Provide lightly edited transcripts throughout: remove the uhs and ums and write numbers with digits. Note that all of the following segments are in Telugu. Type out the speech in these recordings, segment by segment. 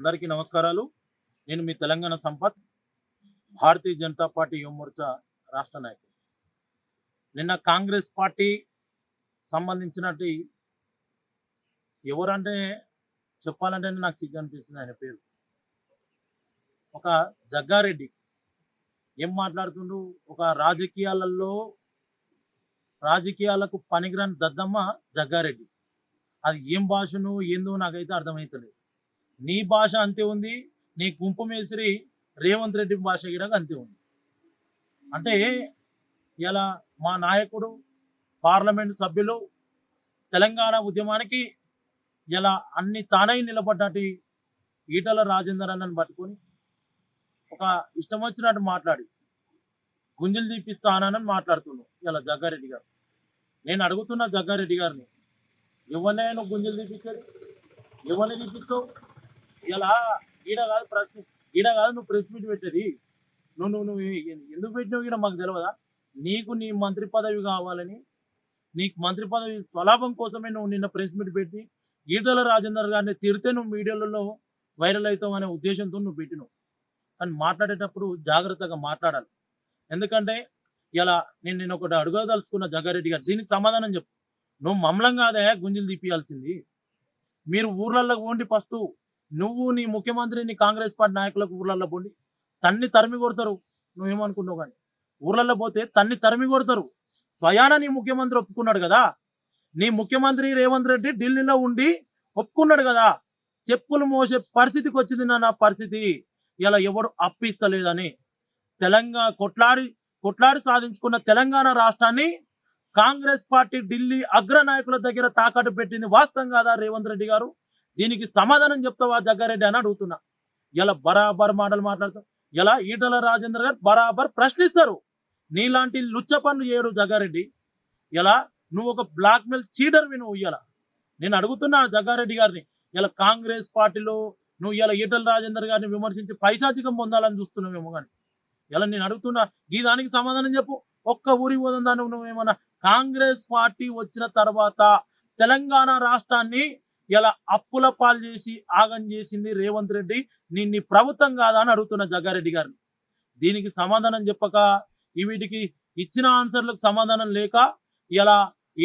అందరికీ నమస్కారాలు. నేను మీ తెలంగాణ సంపత్, భారతీయ జనతా పార్టీ యువ మోర్చా రాష్ట్ర నాయకుడు. నిన్న కాంగ్రెస్ పార్టీ సంబంధించినటి ఎవరంటే చెప్పాలంటేనే నాకు సిగ్గు అనిపిస్తుంది ఆయన పేరు. ఒక జగ్గారెడ్డి ఏం మాట్లాడుతుండు, ఒక రాజకీయాలకు పనికిరాని దద్దమ్మ జగ్గారెడ్డి. అది ఏం భాషను ఏందో నాకైతే అర్థమవుతలేదు. నీ భాష అంతే ఉంది, నీ గుంపు మేసిరి రేవంత్ రెడ్డి భాష కూడా అంతే ఉంది. అంటే ఇలా మా నాయకుడు, పార్లమెంట్ సభ్యులు, తెలంగాణ ఉద్యమానికి ఇలా అన్ని తానై నిలబడ్డటి ఈటల రాజేందర్ అన్నని పట్టుకొని ఒక ఇష్టం వచ్చినట్టు మాట్లాడి గుంజలు తీపిస్తానని మాట్లాడుతున్నాడు ఇలా జగ్గారెడ్డి గారు. నేను అడుగుతున్నా జగ్గారెడ్డి గారిని, ఎవరినే నువ్వు గుంజలు తీపించాడు? ఎవరిని తీపిస్తావు? ఇలా ఈడ కాదు నువ్వు ప్రెస్ మీట్ పెట్టేది. నువ్వు ఎందుకు పెట్టినావు ఈడ మాకు తెలియదా? నీకు నీ మంత్రి పదవి కావాలని, నీకు మంత్రి పదవి స్వలాభం కోసమే నువ్వు నిన్న ప్రెస్ మీట్ పెట్టి ఈటల రాజేందర్ గారిని తిడితే నువ్వు మీడియాలలో వైరల్ అవుతావు అనే ఉద్దేశంతో నువ్వు పెట్టినావు. కానీ మాట్లాడేటప్పుడు జాగ్రత్తగా మాట్లాడాలి. ఎందుకంటే ఇలా నేను ఒకటి అడగదలుచుకున్న జగ్గారెడ్డి గారు, దీనికి సమాధానం చెప్పు. నువ్వు మమ్మలం కాదే గుంజలు తీపియాల్సింది. మీరు ఊర్లలో పోండి ఫస్ట్. నువ్వు నీ ముఖ్యమంత్రి, నీ కాంగ్రెస్ పార్టీ నాయకులకు ఊర్లలో పోండి, తన్ని తరిమి కొడతారు. నువ్వేమనుకుంటావు కానీ ఊర్లలో పోతే తన్ని తరిమి కొడతారు. స్వయాన నీ ముఖ్యమంత్రి ఒప్పుకున్నాడు కదా, నీ ముఖ్యమంత్రి రేవంత్ రెడ్డి ఢిల్లీలో ఉండి ఒప్పుకున్నాడు కదా. చెప్పులు మోసే పరిస్థితికి వచ్చింది నా పరిస్థితి. ఇలా ఎవడు అప్పిస్తలేదని తెలంగాణ కొట్లాడి సాధించుకున్న తెలంగాణ రాష్ట్రాన్ని కాంగ్రెస్ పార్టీ ఢిల్లీ అగ్ర నాయకుల దగ్గర తాకట్టు పెట్టింది వాస్తవం కాదా రేవంత్ రెడ్డి గారు? దీనికి సమాధానం చెప్తావా జగ్గారెడ్డి అని అడుగుతున్నా. ఇలా బరాబర్ మాటలు మాట్లాడతావు. ఇలా ఈటల రాజేందర్ గారు బరాబర్ ప్రశ్నిస్తారు. నీలాంటి లుచ్చ పనులు చేయడు జగ్గారెడ్డి. ఇలా నువ్వు ఒక బ్లాక్మెయిల్ చీటర్వి నువ్వు. ఇలా నేను అడుగుతున్నా జగ్గారెడ్డి గారిని, ఇలా కాంగ్రెస్ పార్టీలో నువ్వు ఇలా ఈటల రాజేందర్ గారిని విమర్శించి పైశాచికం పొందాలని చూస్తున్నావేమో. కానీ ఇలా నేను అడుగుతున్నా, ఈ దానికి సమాధానం చెప్పు. ఒక్క ఊరి పోదా నువ్వేమన్నా? కాంగ్రెస్ పార్టీ వచ్చిన తర్వాత తెలంగాణ రాష్ట్రాన్ని ఇలా అప్పుల పాలు చేసి ఆగం చేసింది రేవంత్ రెడ్డి. నీ ప్రభుత్వం కాదా అని అడుగుతున్న జగ్గారెడ్డి గారిని. దీనికి సమాధానం చెప్పక, వీటికి ఇచ్చిన ఆన్సర్లకు సమాధానం లేక ఇలా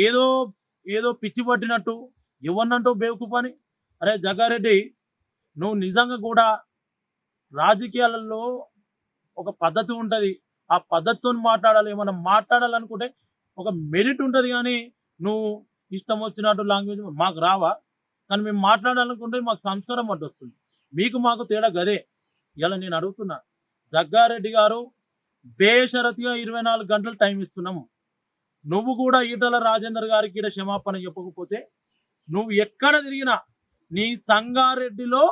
ఏదో పిచ్చి పట్టినట్టు ఎవరినంటూ బేవకూపని. అరే జగ్గారెడ్డి, నువ్వు నిజంగా కూడా రాజకీయాలలో ఒక పద్ధతి ఉంటుంది, ఆ పద్ధతితో మాట్లాడాలి. ఏమన్నా మాట్లాడాలనుకుంటే ఒక మెరిట్ ఉంటుంది. కానీ నువ్వు ఇష్టం వచ్చినట్టు లాంగ్వేజ్ మాకు రావా? కానీ మేము మాట్లాడాలనుకుంటే మాకు సంస్కారం అడ్డు వస్తుంది. మీకు మాకు తేడా గదే. ఇలా నేను అడుగుతున్నా జగ్గారెడ్డి గారు, బేషరతిగా 24 గంటలు టైం ఇస్తున్నాము. నువ్వు కూడా ఈటల రాజేందర్ గారికి ఇక్కడ క్షమాపణ చెప్పకపోతే నువ్వు ఎక్కడ తిరిగినా నీ సంగారెడ్డిలో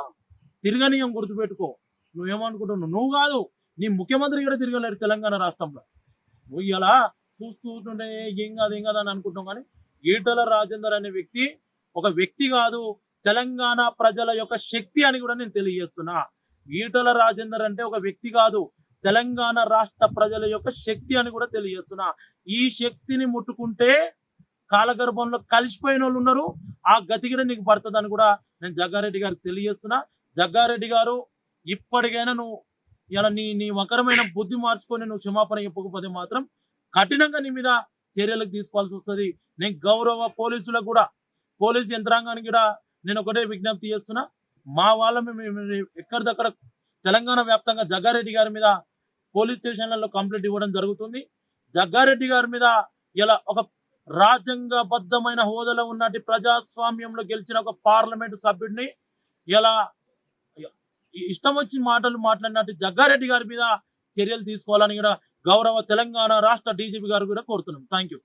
తిరగనీయం గుర్తుపెట్టుకో. నువ్వేమనుకుంటున్నావు? నువ్వు కాదు, నీ ముఖ్యమంత్రి కూడా తిరగలేడు తెలంగాణ రాష్ట్రంలో. నువ్వు ఇలా చూస్తుంటే ఏం కాదు అని అనుకుంటావు. కానీ ఈటల రాజేందర్ అనే వ్యక్తి ఒక వ్యక్తి కాదు, తెలంగాణ ప్రజల యొక్క శక్తి అని కూడా నేను తెలియజేస్తున్నా. ఈటల రాజేందర్ అంటే ఒక వ్యక్తి కాదు, తెలంగాణ రాష్ట్ర ప్రజల యొక్క శక్తి అని కూడా తెలియజేస్తున్నా. ఈ శక్తిని ముట్టుకుంటే కాలగర్భంలో కలిసిపోయిన వాళ్ళు ఉన్నారు, ఆ గతి కూడా నీకు పడుతుందని కూడా నేను జగ్గారెడ్డి గారికి తెలియజేస్తున్నా. జగ్గారెడ్డి గారు, ఇప్పటికైనా నువ్వు ఇలా నీ వకరమైన బుద్ధి మార్చుకొని నువ్వు క్షమాపణ చెప్పకపోతే మాత్రం కఠినంగా నీ మీద చర్యలకు తీసుకోవాల్సి వస్తుంది. నేను గౌరవ పోలీసులకు కూడా, పోలీసు యంత్రాంగానికి కూడా నేను ఒకటే విజ్ఞప్తి చేస్తున్నా. మా వాళ్ళ మేము ఎక్కడిదక్కడ తెలంగాణ వ్యాప్తంగా జగ్గారెడ్డి గారి మీద పోలీస్ స్టేషన్లలో కంప్లైంట్ ఇవ్వడం జరుగుతుంది. జగ్గారెడ్డి గారి మీద ఇలా ఒక రాజ్యాంగబద్ధమైన హోదాలో ఉన్నటి ప్రజాస్వామ్యంలో గెలిచిన ఒక పార్లమెంటు సభ్యుడిని ఇలా ఇష్టం వచ్చి మాటలు మాట్లాడినట్టు జగ్గారెడ్డి గారి మీద చర్యలు తీసుకోవాలని కూడా గౌరవ తెలంగాణ రాష్ట్ర డీజీపీ గారు కూడా కోరుతున్నాం. Thank you.